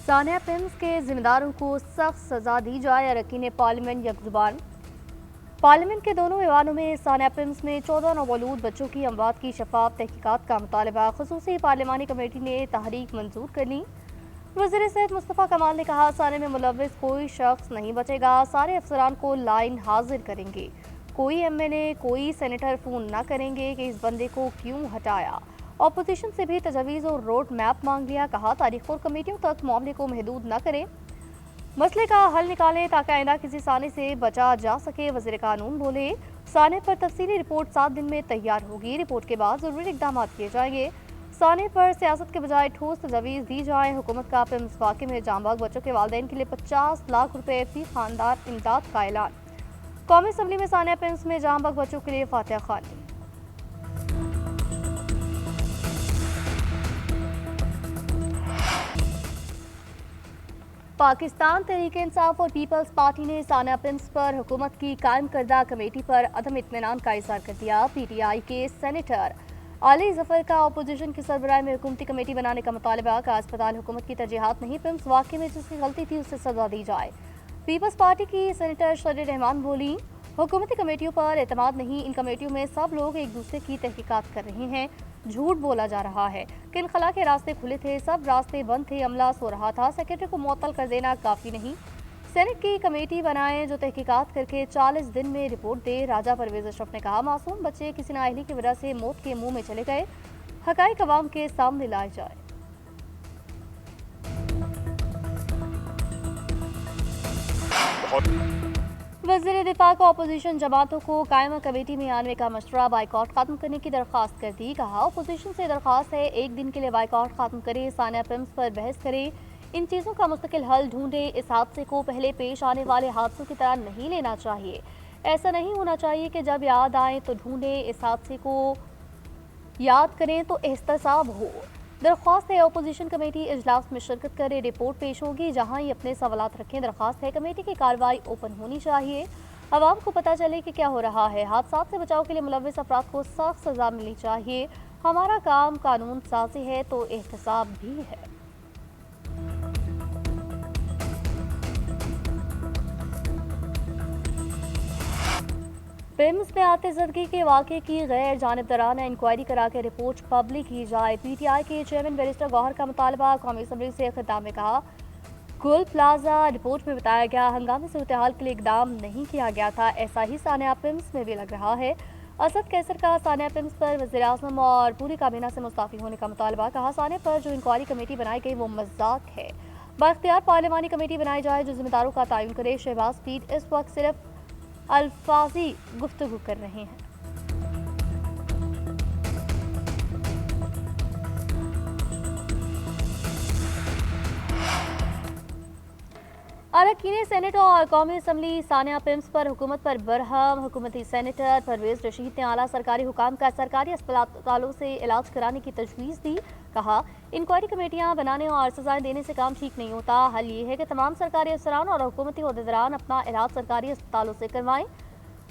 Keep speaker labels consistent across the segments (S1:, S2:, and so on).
S1: Sania films के जिम्मेदारों को सख्त सजा दी जाए, अरकान ने पार्लियामेंट यकजुबान। पार्लियामेंट के दोनों ऐवानों में सानिया फिल्म्स में 14 नवमौलूद बच्चों की अमवात की शफाफ तहकीकात का मुतालबा खुसूसी पार्लियामानी कमेटी ने तहरीक मंजूर कर ली। वज़ीर सेहत मुस्तफ़ा कमाल ने कहा, सानिया में मुलव्विस कोई शख्स नहीं बचेगा, सारे अफसरान को लाइन हाजिर करेंगे, कोई MNA कोई सेनेटर फ़ोन न करेंगे कि इस बंदे को क्यों हटाया। ऑपोजिशन से भी तजवीज़ और रोड मैप मांग लिया। कहा, तारीख और कमेटियों तक मामले को महदूद न करें, मसले का हल निकालें ताकि आइंदा किसी साने से बचा जा सके। वज़ीर कानून बोले, साने पर तफसीली रिपोर्ट 7 दिन में तैयार होगी, रिपोर्ट के बाद ज़रूरी इक़दाम किए जाएंगे। साने पर सियासत के बजाय ठोस तजवीज़ दी जाए। हुकूमत का फिल्म्स वाक़े में जांबाग बच्चों के वालिदैन के लिए 50 लाख रुपए फी खानदार इमदाद का ऐलान। कौमी असम्बली में सानिया फिल्म्स में जांबाग बच्चों के लिए फातिहा ख़वानी। पाकिस्तान तहरीक-ए-इंसाफ और पीपल्स पार्टी ने सानिया फिल्म्स पर हुकूमत की कायम करदा कमेटी पर अदम इत्मीनान का इज़हार कर दिया। PTI के सेनेटर अली ज़फ़र का अपोजिशन की सरबराही में हुकूमती कमेटी बनाने का मुतालबा का अस्पताल हुकूमत की तरजीहात नहीं, फिल्म्स वाक़े में जिसकी गलती थी उससे सजा दी जाए। पीपल्स पार्टी की सेनेटर शरीर रहमान बोली, हुकूमती कमेटियों पर एतमाद नहीं, इन कमेटियों में सब लोग एक दूसरे की तहकीकात कर रहे हैं, झूठ बोला जा रहा है कि इनखला के रास्ते खुले थे, सब रास्ते बंद थे, अमला सो रहा था, सेक्रेटरी को मुअत्तल कर देना काफ़ी नहीं, सेनेट की कमेटी बनाएं जो तहकीकात करके 40 दिन में रिपोर्ट दे। राजा परवेज अशरफ ने कहा, मासूम बच्चे किसी नाअहली की वजह से मौत के मुंह में चले गए, हकाइक अवाम के सामने लाए जाए। वज़ीर दिफा को अपोजिशन जमातों को कायमा कमेटी में आने का मशवरा, बाइकॉट खत्म करने की दरख्वास्त कर दी। कहा, अपोजिशन से दरख्वास्त है, एक दिन के लिए बाइकॉट खत्म करे, सानिया फिल्म्स पर बहस करे, इन चीज़ों का मुस्तकिल हल ढूंढे। इस हादसे को पहले पेश आने वाले हादसों की तरह नहीं लेना चाहिए। ऐसा नहीं होना चाहिए कि जब याद आए तो ढूंढें, इस हादसे को याद करें तो एहतसाब हो। दरख्वास्त है, अपोजिशन कमेटी इजलास में शिरकत करे, रिपोर्ट पेश होगी, जहां ही अपने सवालात रखें। दरख्वास्त है, कमेटी की कार्रवाई ओपन होनी चाहिए, आवाम को पता चले कि क्या हो रहा है। हादसात से बचाव के लिए मुलव्विस अफराद को सख्त सजा मिलनी चाहिए। हमारा काम कानून साजी है तो एहतसाब भी है। फिल्म्स में आतिशज़दगी के वाक़े की गैर जानिबदाराना इंक्वायरी करा के रिपोर्ट पब्लिक की जाए। PTI के चेयरमैन बैरिस्टर गौहर का मुतालबा। कौमी असम्बली से खिताब में कहा, गुल प्लाजा रिपोर्ट में बताया गया हंगामी सूरत हाल के लिए इकदाम नहीं किया गया था, ऐसा ही सानिया फिल्म्स में भी लग रहा है। असद कैसर का सानिया फिल्म्स पर वज़ीर आज़म और पूरी काबीना से मुस्ताफ़ी होने का मुतालबा। कहा, सानिया पर जो इंक्वायरी कमेटी बनाई गई वो मजाक है, बाख्तियार पार्लियामानी कमेटी बनाई जाए जो जिम्मेदारों का तयन करे। शहबाज पीर इस वक्त सिर्फ अल्फाजी गुफ्तगू कर रहे हैं। अरकान सेनेट और कौमी असम्बली सानिया फिल्म्स पर हुकूमत पर बरहम। हुकूमती सेनेटर परवेज रशीद ने आला सरकारी हुकाम का सरकारी अस्पतालों से इलाज कराने की तजवीज़ दी। कहा, इंक्वायरी कमेटियां बनाने और सजाएं देने से काम ठीक नहीं होता, हल ये है कि तमाम सरकारी अफसरान और हुकूमती ओहदेदारान अपना इलाज सरकारी अस्पतालों से करवाएं।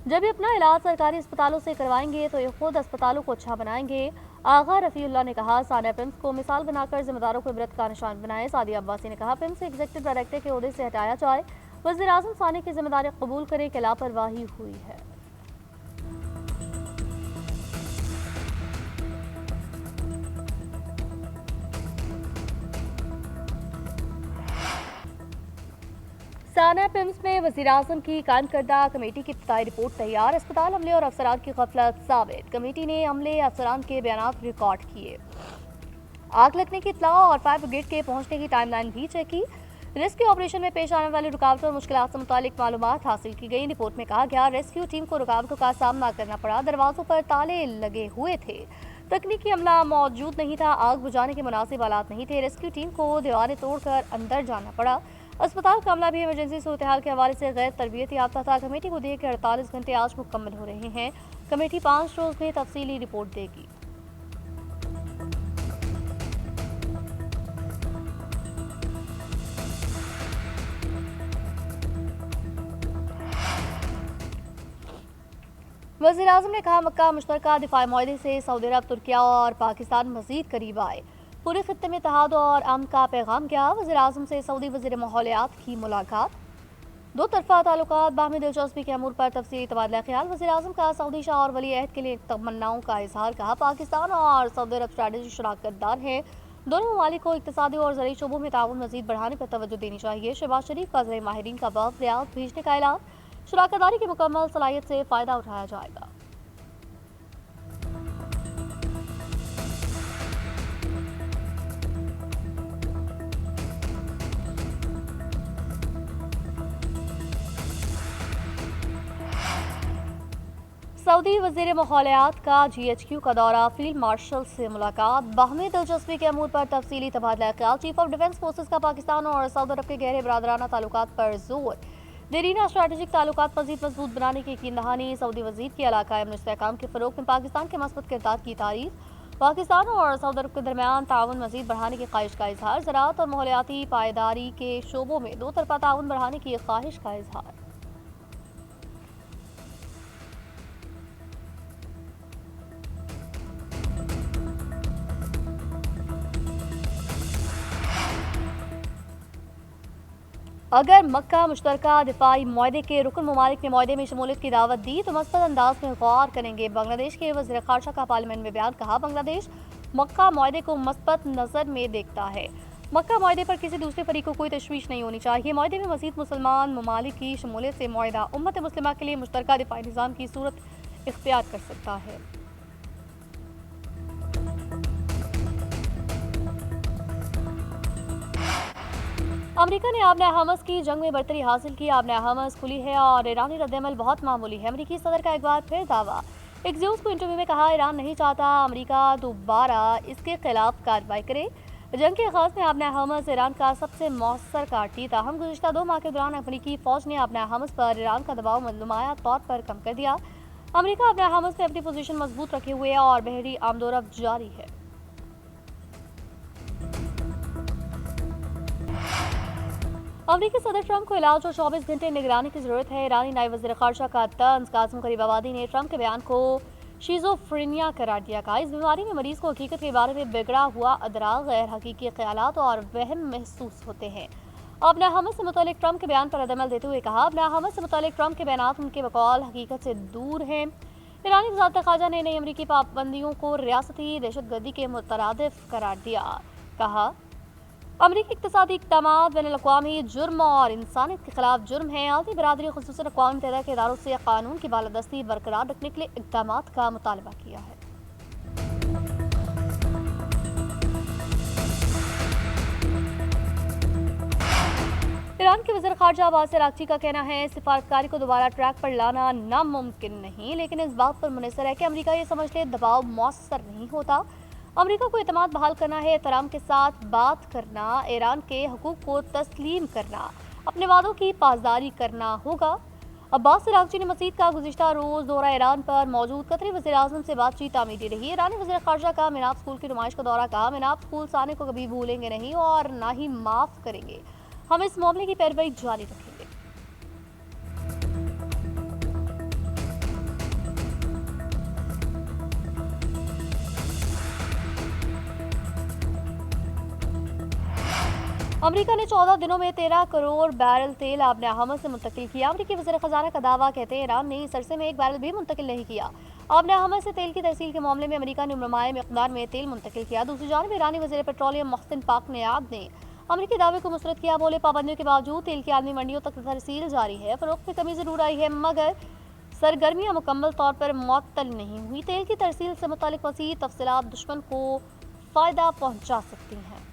S1: जब ये अपना इलाज सरकारी अस्पतालों से करवाएंगे तो ये खुद अस्पतालों को अच्छा बनाएंगे। आगा रफ़ीउल्लाह ने कहा, सानिया फिल्म्स को मिसाल बनाकर जिम्मेदारों को इबरत का निशान बनाए। सादिया अब्बासी ने कहा, फिल्म्स एग्जीक्यूटिव डायरेक्टर के ओहदे से हटाया जाए, वज़ीर आज़म सानिया की जिम्मेदारी कबूल करें कि लापरवाही हुई है। सानिया फिल्म्स में वज़ीर आज़म की कायम करदा कमेटी की इब्तिदाई रिपोर्ट तैयार। अस्पताल अमले और अफसरान की गफलत साबित। कमेटी ने अमले अफसरान के बयानात रिकॉर्ड किए, आग लगने की इत्तला और फायर ब्रिगेड के पहुंचने की टाइमलाइन भी चेक की। रेस्क्यू ऑपरेशन में पेश आने वाली रुकावटों और मुश्किलात से मुतालिक मालूमात हासिल की गई। रिपोर्ट में कहा गया, रेस्क्यू टीम को रुकावटों का सामना करना पड़ा, दरवाजों पर ताले लगे हुए थे, तकनीकी अमला मौजूद नहीं था, आग बुझाने के मुनासिब हालात नहीं थे, रेस्क्यू टीम को दीवारें तोड़कर अंदर जाना पड़ा। अस्पताल का अमला भी इमरजेंसी सूरत हाल के हवाले से गैर तरबियत याफ्ता था। कमेटी को दिए कि 48 घंटे आज मुकम्मल हो रहे हैं, कमेटी 5 रोज में तफसीली रिपोर्ट देगी। वज़ीर आज़म ने कहा, मक्का मुश्तरका दिफाई मुआहदे से सऊदी अरब, तुर्किया और पाकिस्तान मज़ीद करीब आए। पूरे खित्ते में इत्तेहाद और अमन का पैगाम गया। वज़ीर-ए-आज़म से सऊदी वज़ीर माहौलियात की मुलाकात। दो तरफा ताल्लुकात बाहमी दिलचस्पी के अमूर पर तफसीली तबादला ख्याल। वज़ीर-ए-आज़म का सऊदी शाह और वली अहद के लिए तमन्नाओं का इजहार। कहा पाकिस्तान और सऊदी अरब स्ट्रैटेजी शराकतदार हैं। दोनों ममालिक को इक्तिसादी और ज़रूरी शोबों में ताउन मज़ीद बढ़ाने पर तवज्जो देनी चाहिए। शहबाज शरीफ का ज़रिए माहिरीन का वफ़द रियाद भेजने का ऐलान। शराकतदारी की मुकम्मल सलाहियत से फ़ायदा उठाया जाएगा। सऊदी वज़ीर माहौलियात का GHQ का दौरा। फील्ड मार्शल से मुलाकात। बाहमी दिलचस्पी के अमूर पर तफसीली तबादला ख्याल। चीफ ऑफ डिफेंस फोर्सेज का पाकिस्तान और सऊदी अरब के गहरे बरादराना ताल्लुकात पर जोर। देरीना स्ट्रैटेजिक ताल्लुकात मज़ीद मजबूत बनाने की यकीन दहानी। सऊदी वज़ीर की इलाकाई अमन इस्तेहकाम के फ़रोग़ में पाकिस्तान के मस्बत किरदार की तारीफ। पाकिस्तान और सऊदी अरब के दरमियान ताउन मज़ीद बढ़ाने की ख्वाहिश का इजहार। ज़राअत और माहौलियाती पायदारी के शोबों में दो तरफा ताउन बढ़ाने की ख्वाहिश का इजहार। अगर मक्का मुश्तरका दिफाई मुआहदे के रुकन ममालिक ने मुआहदे में शमूलियत की दावत दी तो मस्बत अंदाज में गौर करेंगे। बांग्लादेश के वज़ीर ख़ारजा का पार्लियामेंट में बयान। कहा बांग्लादेश मक्का मुआहदे को मस्बत नज़र में देखता है। मक्का मुआहदे पर किसी दूसरे फरीक को कोई तशवीश नहीं होनी चाहिए। मुआहदे में मज़ीद मुसलमान ममालिक की शमूलियत से मुआहदा उम्मत मुस्लिमा के लिए मुश्तरका दिफाई निज़ाम की सूरत इख्तियार कर सकता है। अमेरिका ने आबना हमस की जंग में बरतरी हासिल की। आबना हमस खुली है और ईरानी रद्दमल बहुत मामूली है। अमेरिकी सदर का एक बार फिर दावा। एक्सियोस को इंटरव्यू में कहा ईरान नहीं चाहता अमेरिका दोबारा इसके खिलाफ कार्रवाई करे। जंग के आगाज में आबना हमस ईरान का सबसे मौसर कार्टी था। हम गुज़िश्ता 2 माह के दौरान अमेरिकी फौज ने आबना हमस पर ईरान का दबाव नुमाया तौर पर कम कर दिया। अमेरिका आबना हमस में अपनी पोजीशन मजबूत रखे हुए और बहरी आमदोरफ्त जारी है। अमेरिकी सदर ट्रंप को इलाज और 24 घंटे निगरानी की जरूरत है। ईरानी नायब वज़ीर ख़ारजा का तंज कासिम गरीबाबादी ने ट्रंप के बयान को शिज़ोफ्रेनिया करार दिया। कहा इस बीमारी में मरीज को हकीकत के बारे में बिगड़ा हुआ अदरा, गैर हकीकी ख्यालात और वहम महसूस होते हैं। आबना हमस से मुतालिक ट्रंप के बयान पर रद्दअमल देते हुए कहा आबना हमस से मुतालिक ट्रंप के बयानात उनके बकौल हकीकत से दूर हैं। ईरानी वज़ारत ख़ारजा ने नई अमरीकी पाबंदियों को रियासती दहशतगर्दी के मुतरादिफ करार दिया। कहा अमरीकी इक़्तिसादी इक़दामात बैनुल-अक़वामी जुर्म और इंसानियत के खिलाफ जुर्म है। आलमी बरादरी ख़ुसूसन अक़वाम मुत्तहिदा के इदारों से कानून की बालादस्ती बरकरार रखने के लिए इक़दामात का मुतालबा किया है। ईरान के वज़ीर ख़ारजा अब्बास अराग़ची का कहना है सिफारतकारी को दोबारा ट्रैक पर लाना नामुमकिन नहीं, लेकिन इस बात पर मुनहसर है कि अमरीका ये समझ ले दबाव मौसर नहीं होता। अमेरिका को एतमाद बहाल करना है, एहतराम के साथ बात करना, ईरान के हकूक़ को तस्लीम करना, अपने वादों की पासदारी करना होगा। अब्बास अराग़ची ने मज़ीद कहा गुज़िश्ता रोज़ दौरा ईरान पर मौजूद कतरी वज़ीर-ए-आज़म से बातचीत तामीरी रही। ईरानी वज़ीर ख़ारजा का मिनाब स्कूल की नुमाइश का दौरा। कहा मिनाब स्कूल साने को कभी भूलेंगे नहीं और ना ही माफ़ करेंगे। हम इस मामले की पैरवी जारी रखेंगे। अमेरिका ने 14 दिनों में 13 करोड़ बैरल तेल आबना हमस से मुंतकिल किया। अमेरिकी वज़ीर ख़ज़ाना का दावा। कहते हैं ईरान ने इस अरसे में एक बैरल भी मुंतकिल नहीं किया। आबना हमस से तेल की तहसील के मामले में अमेरिका ने नुमाया मिक़दार में तेल मुंतकिल किया। दूसरी जानिब ईरानी वज़ीर पेट्रोलियम मोहसिन पाक-नयाब ने अमेरिकी दावे को मुस्तरद किया। बोले पाबंदियों के बावजूद तेल की आलमी मंडियों तक तरसील जारी है। फ़रोख्त में कमी ज़रूर आई है मगर सरगर्मियाँ मुकम्मल तौर पर मुअत्तल नहीं हुई। तेल की तरसील से मुतालिक वसीह तफसीलात दुश्मन को फ़ायदा पहुँचा सकती हैं।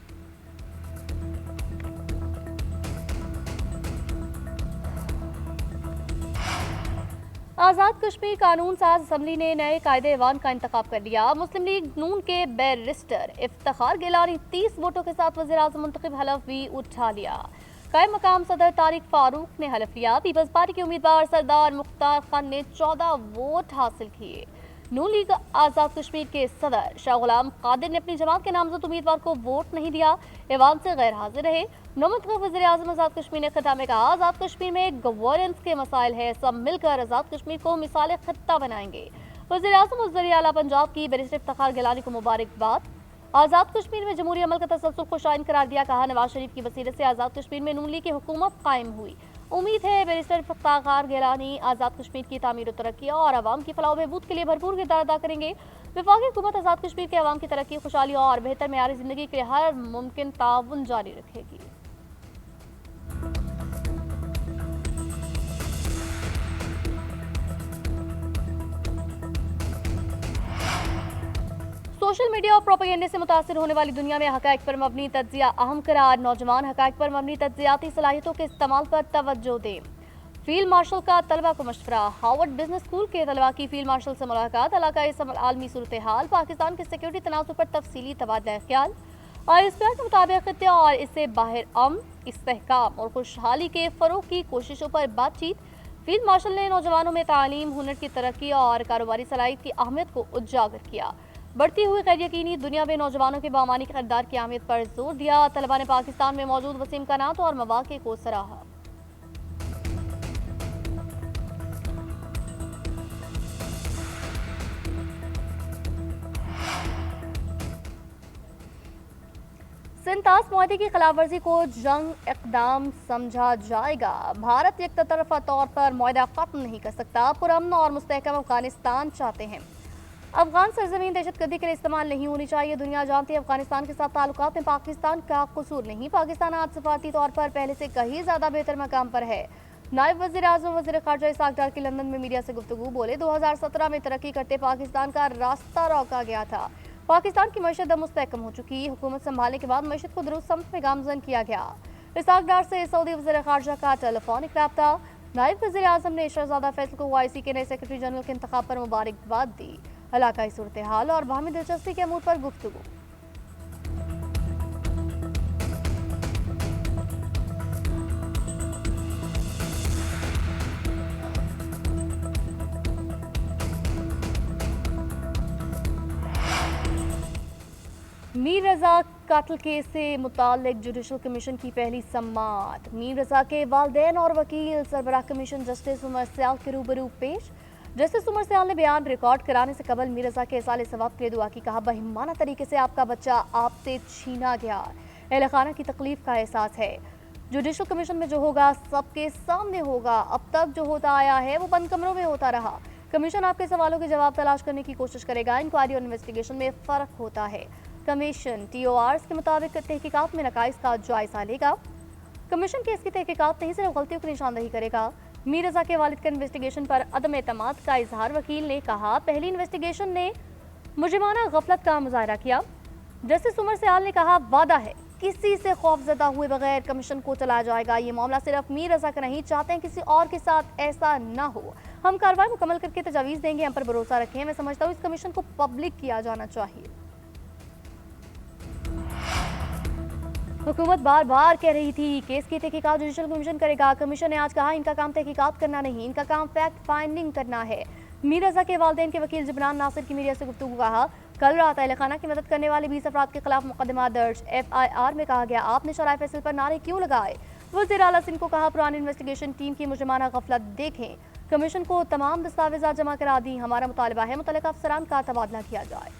S1: आज़ाद कश्मीर कानून साज असम्बली ने नए कायदे ऐवान का इंतखाब कर लिया। मुस्लिम लीग नून के बैरिस्टर इफ्तिखार गिलानी 30 वोटों के साथ वज़ीर-ए-आज़म मुंतखब हलफ भी उठा लिया। कायम मकाम सदर तारिक फारूक ने हलफ लिया। पीपल्स पार्टी के उम्मीदवार सरदार मुख्तार खान ने 14 वोट हासिल किए। नून लीग आज़ाद कश्मीर के सदर शाह गुलाम कादिर ने अपनी जमात के नामजद उम्मीदवार को वोट नहीं दिया। ऐवान से गैर हाजिर रहे। नौमुंतखब वज़ीर-ए-आज़म आज़ाद कश्मीर ने खिताब में कहा आज़ाद कश्मीर में गवर्नेंस के मसाइल है, सब मिलकर आज़ाद कश्मीर को मिसाल खित्ता बनाएंगे। वज़ीर-ए-आज़म वज़ीर आला पंजाब की बैरिस्टर इफ्तिखार गिलानी को मुबारकबाद। आज़ाद कश्मीर में जमहूरी अमल का तसल्सल को शाइन करार दिया। कहा, नवाज शरीफ की बसीरत से आज़ाद कश्मीर में नून लीग की हुकूमत कायम हुई। उम्मीद है बैरिस्टर इफ्तिखार गिलानी आज़ाद कश्मीर की तामीर और तरक्की और आवाम की फलाह बहबूद के लिए भरपूर किरदार अदा करेंगे। वफाकी हुकूमत आज़ाद कश्मीर के आवाम की तरक्की, खुशहाली और बेहतर मेयार जिंदगी के लिए हर मुमकिन ताउन जारी रखेगी। सोशल मीडिया और प्रोपेगेंडे से मुतासिर होने वाली दुनिया में हक़ाइक़ पर मबनी तज्ज़िया अहम करार। नौजवान हक़ाइक़ पर मबनी तज्ज़ियाती सलाहियतों के इस्तेमाल पर तवज्जो दें। फील्ड मार्शल का तलबा को मशवरा। हार्वर्ड बिजनेस स्कूल के तलबा की फील्ड मार्शल से मुलाकात। इलाकाई आलमी सूरत हाल, पाकिस्तान के सिक्योरिटी तनाज़ुर पर तफसीली तबादला ख्याल। ISPR के मुताबिक खित्ते और इससे बाहर अमन, इस्तेहकाम और खुशहाली के फ़रोग़ की कोशिशों पर बातचीत। फील्ड मार्शल ने नौजवानों में तालीम, हुनर की तरक्की और कारोबारी सलाहियत की अहमियत को उजागर किया। बढ़ती हुई गैर यकीनी दुनिया में नौजवानों के बामानी किरदार की अहमियत पर जोर दिया। तलबा ने पाकिस्तान में मौजूद वसीम इम्कानात और मौक़े को सराहा। सिंतास मुआहदे की खिलाफ वर्जी को जंग इक़दाम समझा जाएगा। भारत एक तरफा तौर पर मुआहदा खत्म नहीं कर सकता। पुरअमन और मुस्तहकम अफगानिस्तान चाहते हैं। अफगान सरजमीन दहशतगर्दी के लिए इस्तेमाल नहीं होनी चाहिए। दुनिया जानती है अफगानिस्तान के साथ ताल्लुकात में पाकिस्तान का कसूर नहीं। पाकिस्तान आज सफारती तौर पर पहले से कहीं ज्यादा बेहतर मकाम पर है। नायब वज़ीर आज़म वज़ीर ख़ारजा इसाक डार की लंदन में मीडिया से गुफ्तगू। बोले, 2017 में तरक्की करते पाकिस्तान का रास्ता रोका गया था। पाकिस्तान की मईशत अब मुस्तहकम हो चुकी। हुकूमत संभालने के बाद मईशत को दुरुस्त समत में गामजन किया गया। इसाक डार से सऊदी वज़ीर ख़ारजा का टेलीफोनिक रब्ता। नायब वज़ीर आज़म ने शहजादा फैसल को OIC के नए सेक्रेटरी जनरल के इंतखाब पर मुबारकबाद दी। इलाकाई सूरत हाल और बाहमी दिलचस्पी के अमूर पर गुफ्तगू। मीर रजा कत्ल केस से मुताल्लिक जुडिशल कमीशन की पहली सम्मात। मीर रजा के वालिदैन और वकील सरबराह कमीशन जस्टिस उमर सयाल के रूबरू पेश। जस्टिस उमर सयाल ने बयान रिकॉर्ड कराने से कबल मीर रजा के साले सवाब के लिए दुआ की। कहा, बहिमाना तरीके से आपका बच्चा आपसे छीना गया। अहले खाना की तकलीफ का एहसास है। जुडिशल कमीशन में जो होगा सबके सामने होगा। अब तक जो होता आया है वो बंद कमरों में होता रहा। कमीशन आपके सवालों के जवाब तलाश करने की कोशिश करेगा। इंक्वायरी और इन्वेस्टिगेशन में फ़र्क होता है। कमीशन TORs के मुताबिक तहकीकात में नकाइस का जायजा लेगा। कमीशन केस की तहकीकात नहीं सिर्फ गलतियों की निशानदही करेगा। मीर रजा के वालिद का इन्वेस्टिगेशन पर अदम एतमाद का इजहार। वकील ने कहा, पहली इन्वेस्टिगेशन ने मुजरिमाना गफलत का मुजाहरा किया। जस्टिस उमर सयाल ने कहा, वादा है किसी से खौफजदा हुए बगैर कमीशन को चलाया जाएगा। ये मामला सिर्फ मीर रजा का नहीं, चाहते हैं किसी और के साथ ऐसा ना हो। हम कार्रवाई मुकम्मल करके तजावीज़ देंगे। हम पर भरोसा रखें। मैं समझता हूँ इस कमीशन को पब्लिक किया जाना चाहिए। हुकूमत बार बार कह रही थी केस की तहकीकात जुडिशल कमीशन करेगा। कमीशन ने आज कहा, इनका काम तहकीकात करना नहीं, इनका काम फैक्ट फाइंडिंग करना है। मीर रजा के वालिदैन के वकील जिब्रान नासिर की मीडिया से गुफ्तगू। कहा, कल रात अहले खाना की मदद करने वाले 20 अफराद के खिलाफ मुकदमा दर्ज। FIR में कहा गया, आपने शराय फैसल पर नारे क्यों लगाए। वज़ीर आला सिंह को कहा, पुरानी इन्वेस्टिगेशन टीम की मुजरिमाना गफलत देखें। कमीशन को तमाम दस्तावेज़ात जमा करा दी। हमारा मुतालबा है मुतल्लिका अफसरान का तबादला किया जाए।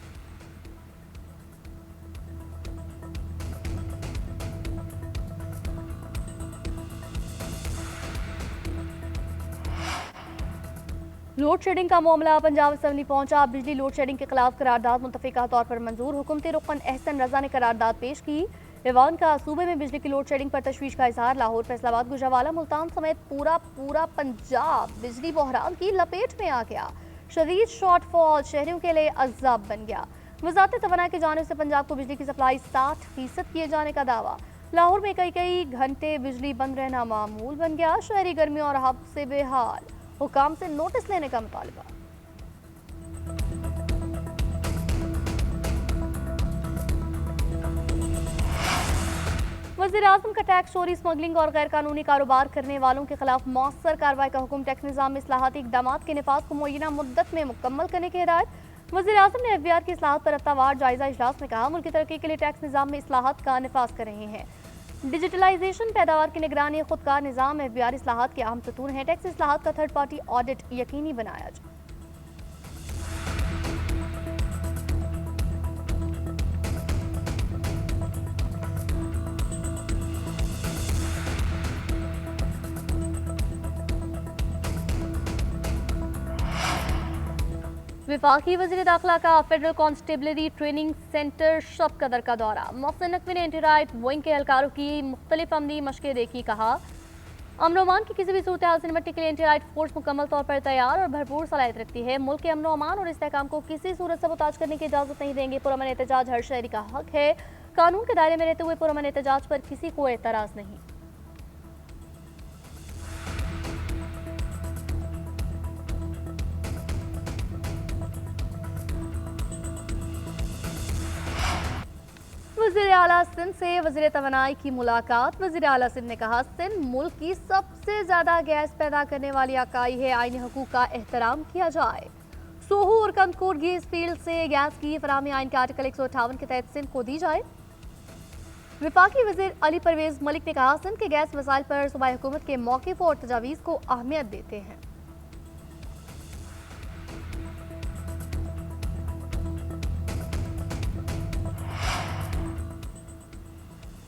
S1: लोड शेडिंग का मामला पंजाब असेंबली पहुंचा। बिजली लोड शेडिंग के खिलाफ करारदाद मुतफिका तौर पर मंजूर। हुकूमती रुकन एहसन रजा ने करारदाद पेश की। ऐवान का सूबे में बिजली की लोड शेडिंग पर तशवीश का इजहार। लाहौर, फैसलाबाद, गुजरावाला, मुल्तान समेत पूरा पंजाब बिजली बहरान की लपेट में आ गया। शदीद शॉर्टफॉल शहरियों के लिए अज़ाब बन गया। वज़ारत तवानाई की जानिब से पंजाब को बिजली की सप्लाई 60% किए जाने का दावा। लाहौर में कई घंटे बिजली बंद रहना मामूल बन गया। शहरी गर्मी और हब से बेहाल। हुकाम से नोटिस लेने का मुतालबा। वज़ीर-ए-आज़म का टैक्स चोरी, स्मगलिंग और गैर कानूनी कारोबार करने वालों के खिलाफ मौसर कार्रवाई का हुक्म। टैक्स निज़ाम में इस्लाहाती इक़दामात के निफाज को मुय्यना मुद्दत में मुकम्मल करने की हिदायत। वज़ीर-ए-आज़म ने FBR की इस्लाहात पर हफ्तावार जायजा इजलास में कहा, मुल्क की तरक्की के लिए टैक्स निज़ाम में इस्लाहात का निफाज कर रहे हैं। डिजिटलाइजेशन, पैदावार की निगरानी, खुदकार निज़ाम FBR इस्लाहात के अहम सतून है। टैक्स इस्लाहात का थर्ड पार्टी ऑडिट यकीनी बनाया जाए। विफाकी वज़ीर दाखिला का फेडरल कांस्टेबलरी ट्रेनिंग सेंटर शब कदर का दौरा। मोहसिन नकवी ने एंटी राइट विंग के एहलकारों की मुख्तलिफ अमली मशक़ें देखी। कहा अमन अमान की किसी भी सूरत हाल से निपटने के लिए एंटी राइट फोर्स मुकम्मल तौर पर तैयार और भरपूर सलाहियत रखती है। मुल्क के अमन अमान और इस्तेहकाम को किसी सूरत से मुताज करने की इजाज़त नहीं देंगे। पुरअमन एहतजाज हर शहरी का हक है। कानून के दायरे में रहते हुए पुरअमन एहतजाज पर किसी को एतराज़ नहीं। वज़ीर आला सिंध से वज़ीर तवानाई की मुलाकात। वज़ीर आला सिंध ने कहा सिंध मुल्क की सबसे ज्यादा गैस पैदा करने वाली इकाई है, आईनी हकूक का एहतराम किया जाए। सोहू और कंदकोट गैस फील्ड से गैस की फराहमी आइन के आर्टिकल 158 के तहत सिंध को दी जाए। विफाकी वज़ीर अली परवेज मलिक ने कहा सिंध के गैस वसाइल पर सूबाई हुकूमत के मौक़िफ़ और तजावीज़ को अहमियत देते हैं।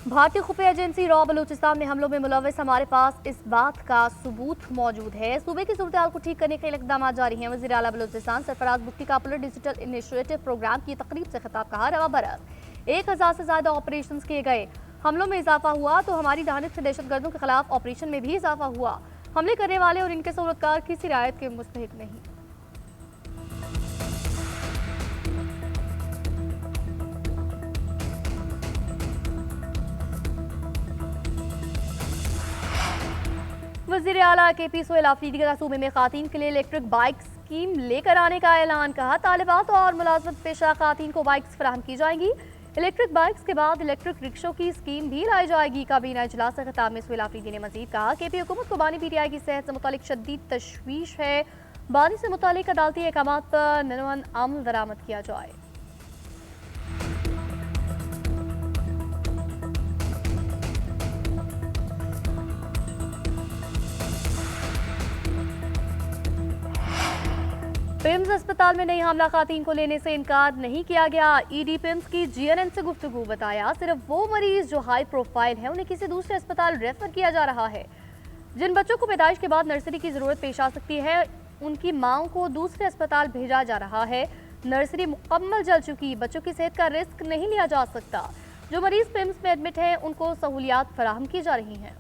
S1: भारतीय खुफिया एजेंसी रॉ बलूचिस्तान में हमलों में मुलव्वस हमारे पास इस बात का सबूत मौजूद है। सूबे की सूरत हाल को ठीक करने के लिए इक़दाम जारी हैं। वज़ीर आला बलूचिस्तान सरफराज बुट्टी का पॉपुलर डिजिटल इनिशिएटिव प्रोग्राम की तकरीब से खिताब। कहा रवा बरस 1000 से ज़्यादा ऑपरेशन किए गए। हमलों में इजाफा हुआ तो हमारी जानिब से दहशतगर्दों के खिलाफ ऑपरेशन में भी इजाफा हुआ। हमले करने वाले और इनके सहूलतकार किसी रियायत के मुस्तहिक नहीं। वज़ीर आला KP सोहेल आफरीदी का सूबे में खातीन के लिए इलेक्ट्रिक बाइक स्कीम लेकर आने का ऐलान। कहा तालिबात और मुलाजमत पेशा खातीन को बाइक्स फराहम की जाएंगी। इलेक्ट्रिक बाइक्स के बाद इलेक्ट्रिक रिक्शों की स्कीम भी लाई जाएगी। काबीना इजलास से खिताब में सोहेल आफरीदी ने मजीद कहा KP हुकूमत को बानी PTI की सेहत से मुतालिक शदीद तशवीश है। बानी से मुतालिक अदालती अहकामात पर निरवन अमल दरामद किया जाए। पिम्स अस्पताल में नई हामला खातीन को लेने से इनकार नहीं किया गया। ED पिम्स की GNN से गुफ्तगू। बताया सिर्फ वो मरीज जो हाई प्रोफाइल है उन्हें किसी दूसरे अस्पताल रेफर किया जा रहा है। जिन बच्चों को पैदाइश के बाद नर्सरी की जरूरत पेश आ सकती है उनकी माओं को दूसरे अस्पताल भेजा जा रहा है। नर्सरी मुकम्मल जल चुकी, बच्चों की सेहत का रिस्क नहीं लिया जा सकता। जो मरीज पिम्स में एडमिट है उनको सहूलियात फराहम की जा रही हैं।